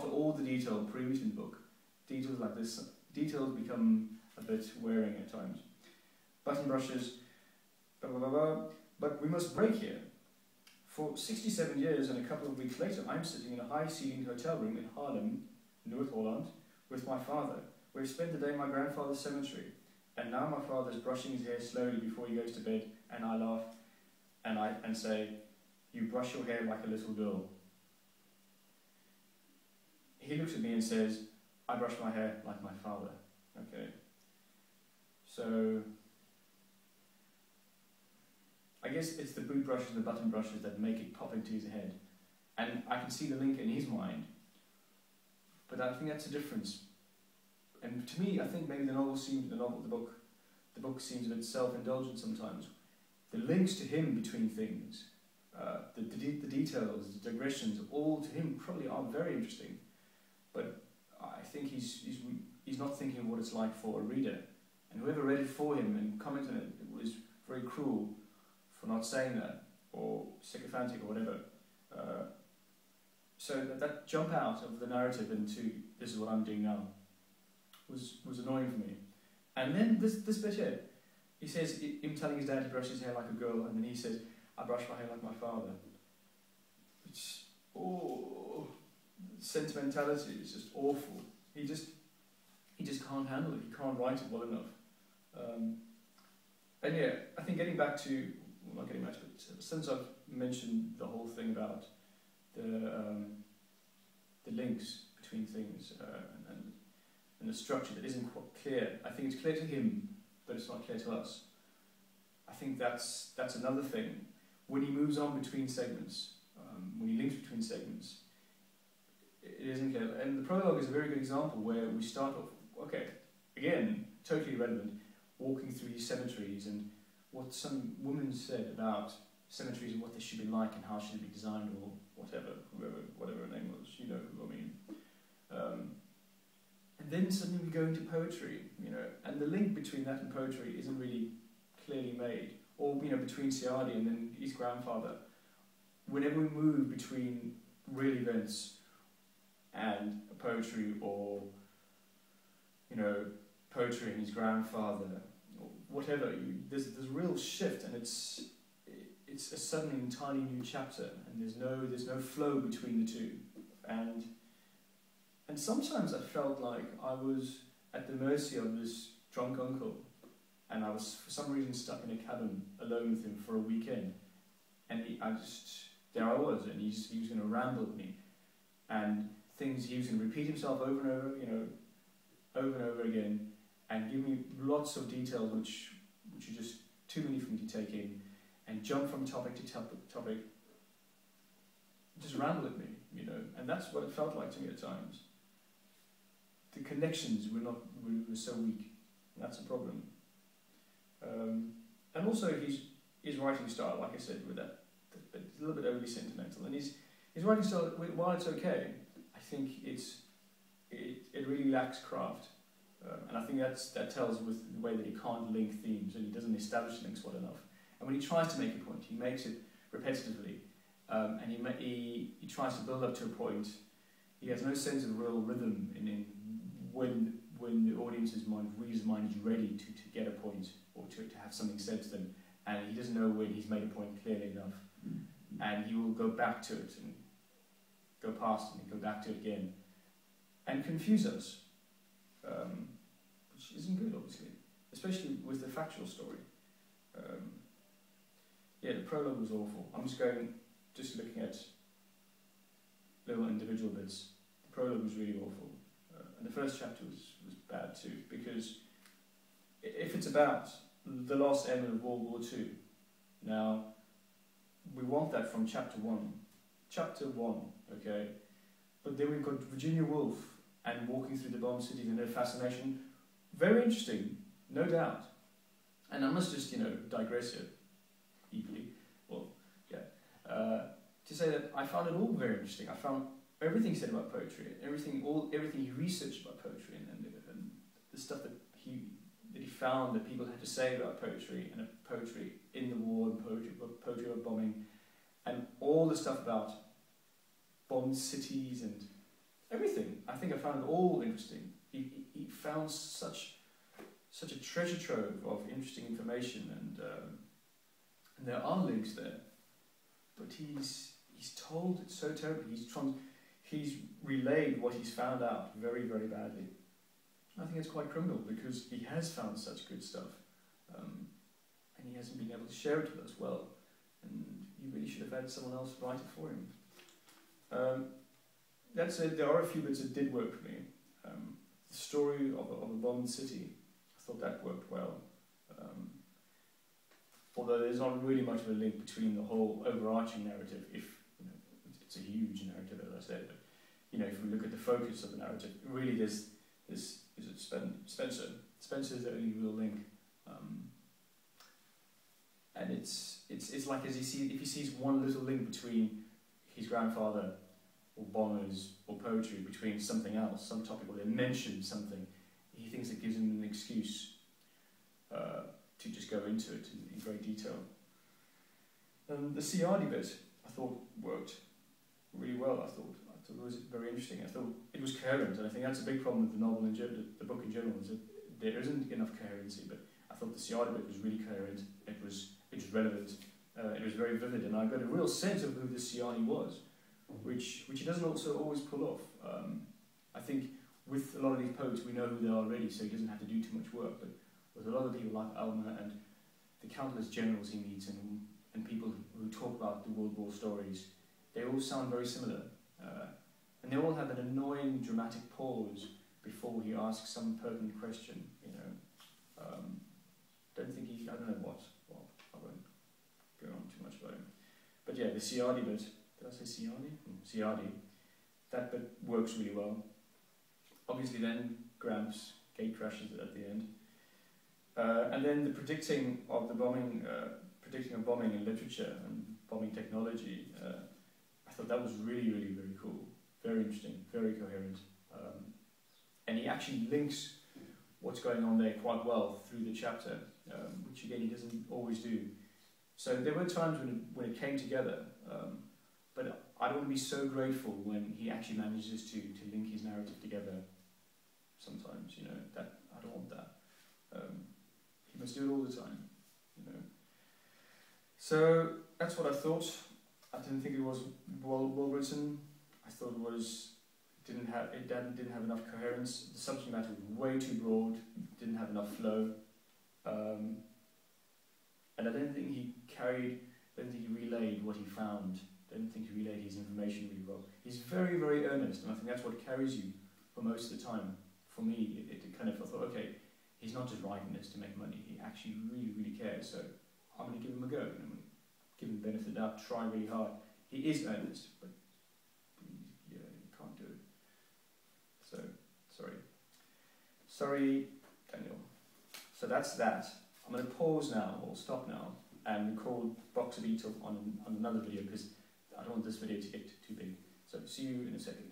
after all the detail previous in the book, details like this, details become a bit wearing at times. Button brushes, blah blah blah blah. But we must break here. For 67 years and a couple of weeks later, I'm sitting in a high-ceilinged hotel room in Haarlem, North Holland, with my father. We've spent the day in my grandfather's cemetery, and now my father's brushing his hair slowly before he goes to bed, and I laugh and say, "You brush your hair like a little girl." He looks at me and says, "I brush my hair like my father." Okay. So I guess it's the boot brushes and the button brushes that make it pop into his head. And I can see the link in his mind. But I think that's a difference. And to me, I think maybe the book seems a bit self-indulgent sometimes. The links to him between things, the details, the digressions, all to him probably are very interesting. But I think he's not thinking of what it's like for a reader. And whoever read it for him and commented on it, it was very cruel for not saying that, or sycophantic or whatever. So that jump out of the narrative into "this is what I'm doing now" was annoying for me. And then this bit here, he says him telling his dad he brushes his hair like a girl, and then he says, "I brush my hair like my father." Which, sentimentality is just awful. He just can't handle it. He can't write it well enough. And yeah, I think getting back to, well, not getting back to it, since I've mentioned the whole thing about the links between things and the structure that isn't quite clear. I think it's clear to him, but it's not clear to us. I think that's another thing. When he moves on between segments, when he links between segments, it isn't clear. And the prologue is a very good example where we start off, okay, again, totally irrelevant, walking through these cemeteries and what some woman said about cemeteries and what they should be like and how should they be designed, or whatever her name was, you know who I mean. And then suddenly we go into poetry, and the link between that and poetry isn't really clearly made. Or, between Siadi and then his grandfather. Whenever we move between real events and poetry, or, poetry and his grandfather, or whatever, there's a real shift, and it's a suddenly entirely new chapter, and there's no flow between the two. And sometimes I felt like I was at the mercy of this drunk uncle, and I was for some reason stuck in a cabin alone with him for a weekend, and there I was, and he was going to ramble at me, and he was going to repeat himself over and over, over and over again, and give me lots of details which are just too many for me to take in, and jump from topic to topic, just ramble at me, and that's what it felt like to me at times. The connections were so weak, and that's a problem. And also his writing style, like I said, with that a little bit overly sentimental, and his writing style, while it's okay, I think it really lacks craft, and I think that tells with the way that he can't link themes, and he doesn't establish links well enough. And when he tries to make a point, he makes it repetitively, and he tries to build up to a point. He has no sense of real rhythm in when the reader's mind is ready to get a point, or to have something said to them, and he doesn't know when he's made a point clearly enough, and he will go back to it and go past it and go back to it again, and confuse us, which isn't good, obviously, especially with the factual story. Yeah, the prologue was awful. I'm just looking at little individual bits. The prologue was really awful. And the first chapter was bad too, because if it's about the lost end of World War II, now, we want that from chapter 1. Chapter 1, okay? But then we've got Virginia Woolf and walking through the bomb cities and their fascination. Very interesting, no doubt. And I must just, digress here, equally, to say that I found it all very interesting. I found everything he said about poetry, everything he researched about poetry, and the stuff that he found that people had to say about poetry, and poetry in the war, and poetry about bombing, and all the stuff about bombed cities and everything. found it all interesting. He found such a treasure trove of interesting information, and there are links there, but he's told it so terribly. He's relayed what he's found out very, very badly. I think it's quite criminal, because he has found such good stuff, and he hasn't been able to share it with us well, and he really should have had someone else write it for him. That said, there are a few bits that did work for me. The story of a bombed city, I thought that worked well. Although there's not really much of a link between the whole overarching narrative, if it's a huge narrative, as I said. But if we look at the focus of the narrative, really there's this. Is it Spencer? Spencer is the only real link, and it's like if he sees one little link between his grandfather, or bombers, or poetry, between something else, some topic, or they mention something, he thinks it gives him an excuse to just go into it in great detail. The Ciardi bit I thought worked really well. I thought it was very interesting. I thought it was coherent, and I think that's a big problem with the novel in general, the book in general, is that there isn't enough coherency. But I thought the Ciardi bit was really coherent. It was relevant. It was very vivid, and I got a real sense of who this Ciardi was, which he doesn't also always pull off. I think with a lot of these poets we know who they are already, so he doesn't have to do too much work. But with a lot of people like Alma and the countless generals he meets, and people who talk about the World War stories, they all sound very similar. And they all have an annoying dramatic pause before he asks some pertinent question, Don't think I don't know what. Well, I won't go on too much about him. But yeah, the Ciardi bit, did I say Ciardi? Ciardi. That bit works really well. Obviously then Gramps gate crashes at the end. And then the predicting of bombing in literature and bombing technology, I thought that was really, really very cool. Very interesting, very coherent. And he actually links what's going on there quite well through the chapter, which again he doesn't always do. So there were times when it came together, but I don't want to be so grateful when he actually manages to link his narrative together sometimes, that I don't want that. He must do it all the time, So that's what I thought. I didn't think it was well written. I thought it didn't have enough coherence. The subject matter was way too broad. Didn't have enough flow. And I don't think he relayed what he found. I don't think he relayed his information really well. He's very, very earnest, and I think that's what carries you for most of the time. For me, it kind of, I thought, okay, he's not just writing this to make money. He actually really, really cares. So I'm going to give him a go. And I'm going to give him the benefit of the doubt, try really hard. He is earnest, but yeah, you can't do it. So, sorry, Daniel. So that's that. I'm going to pause now, or stop now, and record Box of Beetle on another video, because I don't want this video to get too big. So see you in a second.